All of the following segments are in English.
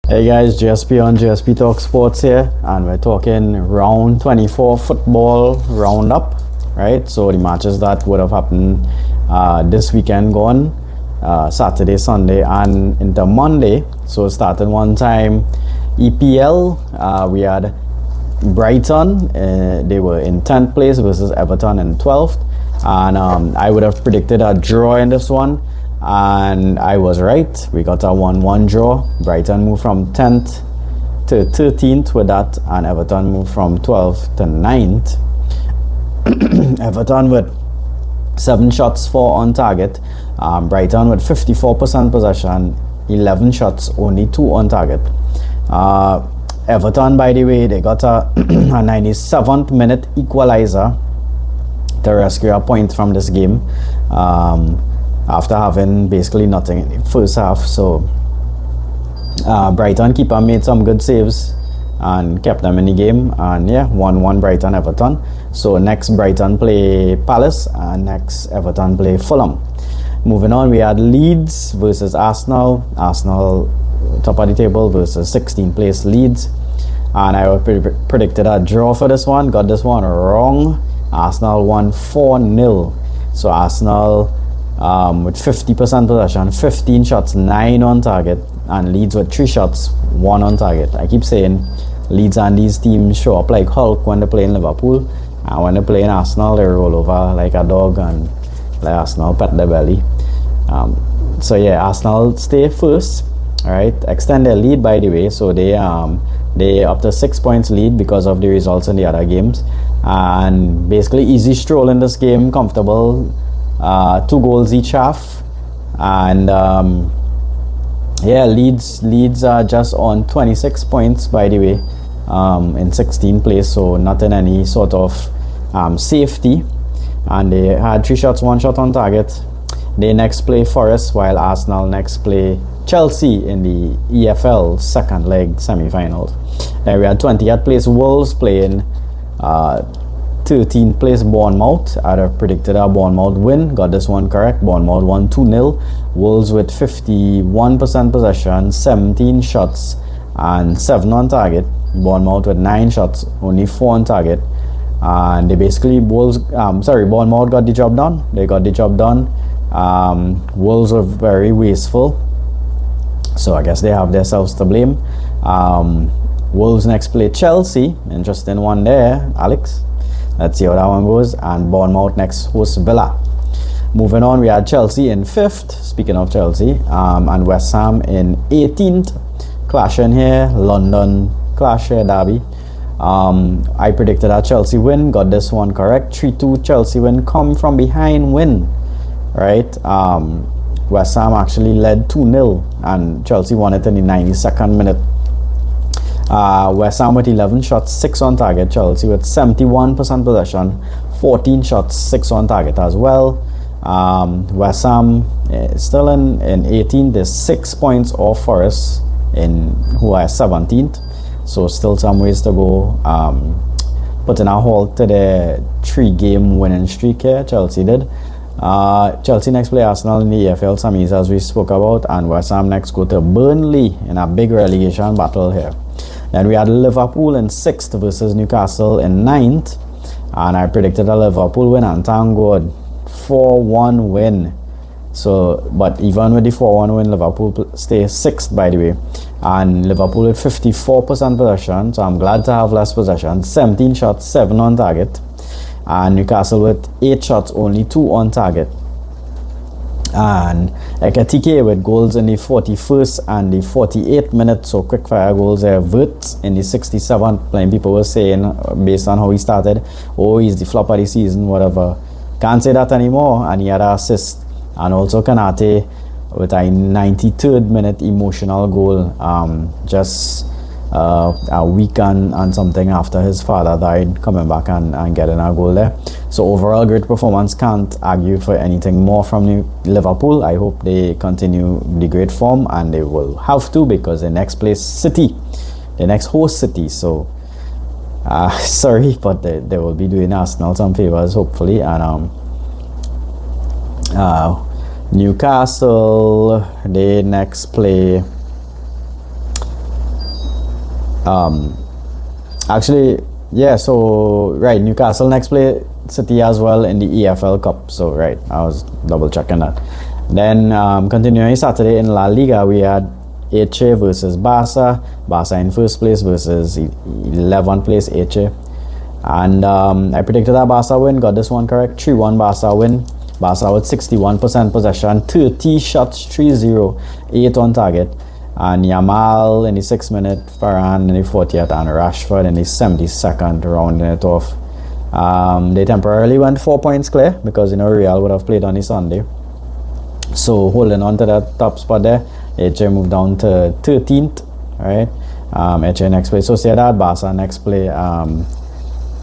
Hey guys, GSP on GSP Talk Sports here, and we're talking round 24 football roundup, right? So the matches that would have happened this weekend gone, Saturday, Sunday, and into Monday. So starting one time, EPL, we had Brighton, they were in 10th place versus Everton in 12th, and I would have predicted a draw in this one. And I was right. We got a 1-1 draw. Brighton moved from 10th to 13th with that, and Everton moved from 12th to 9th. Everton with 7 shots, 4 on target. Brighton with 54% possession, 11 shots, only 2 on target. Everton, by the way, they got a 97th minute equalizer to rescue a point from this game. After having basically nothing in the first half. So Brighton keeper made some good saves and kept them in the game, and yeah, 1-1 Brighton Everton. So next Brighton play Palace, and next Everton play Fulham. Moving on, we had Leeds versus Arsenal. Arsenal top of the table versus 16th place Leeds, and I predicted a draw for this one. Got this one wrong. Arsenal won 4-0. So Arsenal with 50% possession, 15 shots, 9 on target, and Leeds with 3 shots, 1 on target. I keep saying Leeds and these teams show up like Hulk when they play in Liverpool, and when they play in Arsenal, they roll over like a dog and let Arsenal pet their belly. So yeah, Arsenal stay first. All right, extend their lead, by the way. So they up to 6 points lead because of the results in the other games, and basically easy stroll in this game, comfortable. 2 goals each half, and yeah, Leeds are just on 26 points, by the way, in 16th place, so not in any sort of safety, and they had 3 shots, 1 shot on target. They next play Forest, while Arsenal next play Chelsea in the EFL second leg semi-finals. Then we had 20th place Wolves playing 13th place Bournemouth. I'd have predicted a Bournemouth win. Got this one correct. Bournemouth won 2-0. Wolves with 51% possession, 17 shots, and 7 on target. Bournemouth with 9 shots, only 4 on target. And they basically Bournemouth got the job done. They got the job done. Wolves were very wasteful, so I guess they have themselves to blame. Wolves next play Chelsea. Interesting one there, Alex. Let's see how that one goes. And Bournemouth next host Villa. Moving on, we had Chelsea in 5th. Speaking of Chelsea, and West Ham in 18th. Clashing here, London clash here, derby. I predicted a Chelsea win. Got this one correct. 3-2 Chelsea win. Come from behind win. Right. West Ham actually led 2-0, and Chelsea won it in the 92nd minute. West Ham with 11 shots, 6 on target. Chelsea with 71% possession, 14 shots, 6 on target as well. West Ham still in 18th. There's 6 points off Forest, who are 17th. So still some ways to go. Putting a halt to the 3-game winning streak here, Chelsea did. Chelsea next play Arsenal in the EFL semis, as we spoke about, and West Ham next go to Burnley in a big relegation battle here. Then we had Liverpool in 6th versus Newcastle in 9th, and I predicted a Liverpool win, and thank God, 4-1 win. So, but even with the 4-1 win, Liverpool stay 6th, by the way, and Liverpool with 54% possession, so I'm glad to have less possession. 17 shots, 7 on target, and Newcastle with 8 shots, only 2 on target. And Ekatike with goals in the 41st and the 48th minute, so quick fire goals there. Vert in the 67th. Plenty people were saying, based on how he started, oh, he's the flop of the season, whatever. Can't say that anymore. And he had an assist. And also Kanate with a 93rd minute emotional goal, just a week and something after his father died, coming back and getting a goal there. So overall, great performance. Can't argue for anything more from Liverpool. I hope they continue the great form, and they will have to, because the next place City, the next host City. So sorry, but they will be doing Arsenal some favors, hopefully. And Newcastle, they next play Actually, yeah, so right, Newcastle next play City as well in the EFL Cup. So right, I was double checking that. Then continuing Saturday in La Liga, we had Elche versus Barca. Barca in first place versus 11th place Elche. And I predicted that Barca win, got this one correct. 3-1 Barca win. Barca with 61% possession, 30 shots, 3-0, 8 on target. And Yamal in the 6th minute, Varane in the 40th, and Rashford in the 72nd, rounding it off. They temporarily went 4 points clear because Real would have played on the Sunday. So holding on to that top spot there, Elche moved down to 13th, right? Elche next play Sociedad, Barca next play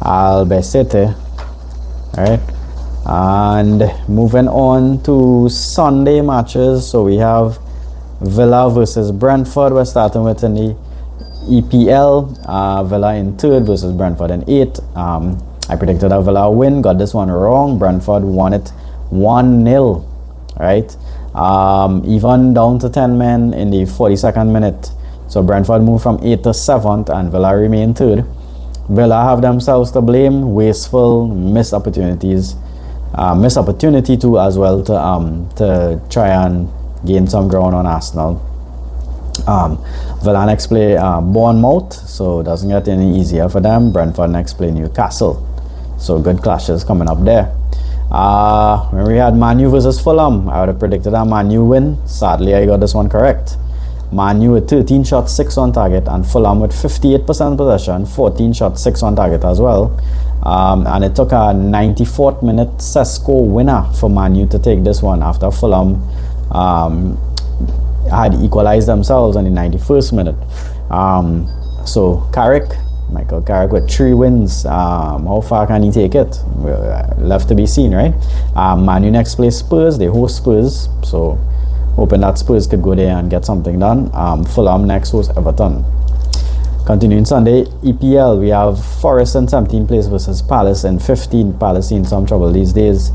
Albacete, right? And moving on to Sunday matches, so we have Villa versus Brentford. We're starting with in the EPL. Villa in 3rd versus Brentford in 8th. I predicted a Villa win, got this one wrong. Brentford won it 1-0, right? Even down to 10 men in the 42nd minute. So Brentford moved from 8th to 7th and Villa remain 3rd. Villa have themselves to blame, wasteful, missed opportunities. Missed opportunity too as well to try and gain some ground on Arsenal. Villa next play Bournemouth, so it doesn't get any easier for them. Brentford next play Newcastle, so good clashes coming up there. When we had Man U versus Fulham, I would have predicted a Man U win. Sadly, I got this one correct. Man U with 13 shots, 6 on target, and Fulham with 58% possession, 14 shots, 6 on target as well. And it took a 94th minute Sesko winner for Man U to take this one after Fulham had equalized themselves in the 91st minute. So Michael Carrick with 3 wins. How far can he take it? Left to be seen, right? Man U next play Spurs. They host Spurs, so hoping that Spurs could go there and get something done. Fulham next host Everton. Continuing Sunday, EPL, we have Forest in 17th place versus Palace in 15th. Palace in some trouble these days.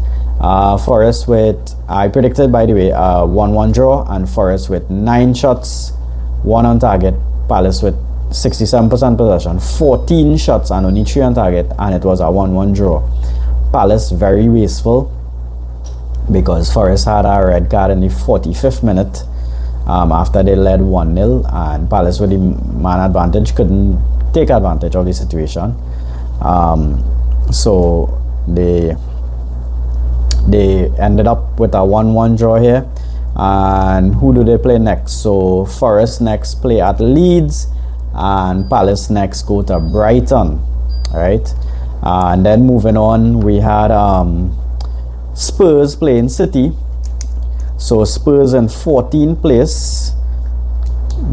Forest with, I predicted by the way, 1-1 draw, and Forest with 9 shots, 1 on target. Palace with 67% possession, 14 shots and only 3 on target, and it was a 1-1 draw. Palace very wasteful because Forest had a red card in the 45th minute after they led 1-0, and Palace with the man advantage couldn't take advantage of the situation. So they ended up with a 1-1 draw here. And who do they play next? So Forest next play at Leeds, and Palace next go to Brighton, right? And then moving on, we had Spurs playing City. So Spurs in 14th place,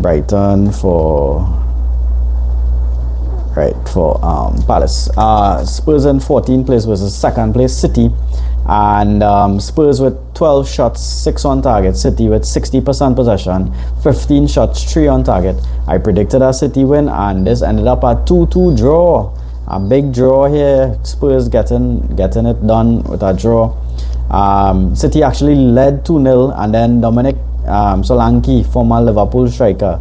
Brighton for Palace. Spurs in 14th place versus 2nd place City, and Spurs with 12 shots, 6 on target. City with 60% possession, 15 shots, 3 on target. I predicted a City win, and this ended up a 2-2 draw. A big draw here. Spurs getting it done with a draw. City actually led 2-0, and then Dominic Solanke, former Liverpool striker,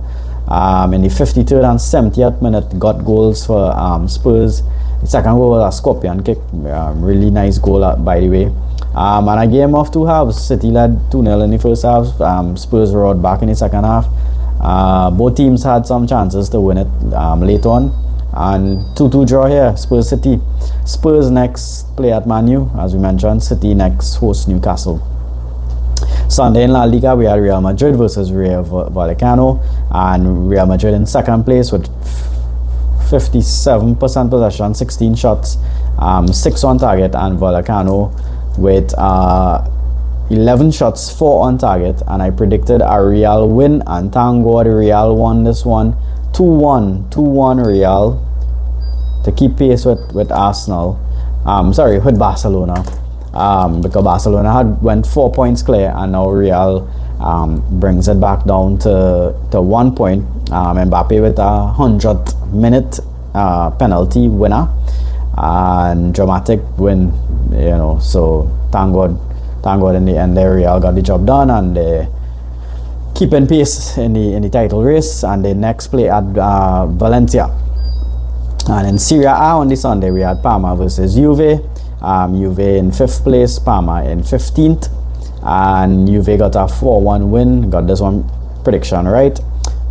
in the 53rd and 70th minute got goals for Spurs. The second goal was a scorpion kick, really nice goal by the way. And a game of 2 halves. City led 2-0 in the first half, Spurs roared back in the second half. Both teams had some chances to win it late on, and 2-2 draw here. Spurs City. Spurs next play at Man U, as we mentioned. City next host Newcastle. Sunday in La Liga, we had Real Madrid versus Rayo Vallecano, and Real Madrid in 2nd place with 57% possession, 16 shots, 6 on target, and Vallecano with 11 shots, 4 on target. And I predicted a Real win, and thank God Real won this one 2-1 Real to keep pace with Arsenal. With Barcelona. Because Barcelona had went 4 points clear, and now Real brings it back down to 1 point. Mbappe with a 100th minute penalty winner, and dramatic win, so thank God in the end there Real got the job done, and they keeping pace in the title race, and they next play at Valencia. And in Serie A on the Sunday, we had Parma versus Juve. Juve in 5th place, Parma in 15th, and Juve got a 4-1 win. Got this one prediction right.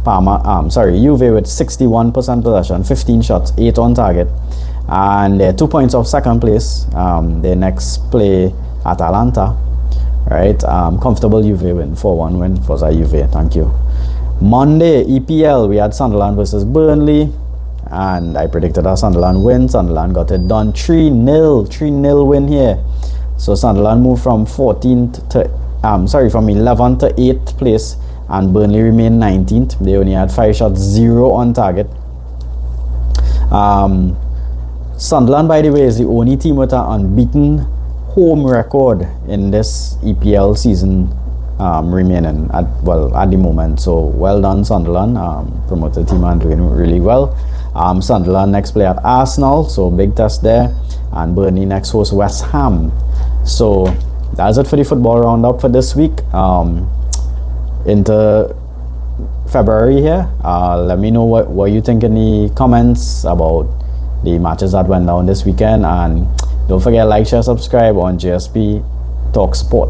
Juve with 61% possession, 15 shots, 8 on target, and they're 2 points off second place. They next play Atalanta, right? Comfortable Juve win, 4-1 win for Juve. Thank you. Monday EPL, we had Sunderland versus Burnley, and I predicted a Sunderland win. Sunderland got it done, 3-0 win here. So Sunderland moved from 11th to 8th place, and Burnley remained 19th. They only had 5 shots, 0 on target. Sunderland, by the way, is the only team with an unbeaten home record in this EPL season remaining at the moment. So well done, Sunderland. Promoted team and doing really well. Sunderland next play at Arsenal, so big test there, and Burnley next host West Ham. So that's it for the football roundup for this week. Into February here. Let me know what you think in the comments about the matches that went down this weekend, and don't forget, like, share, subscribe on JSP Talk Sport.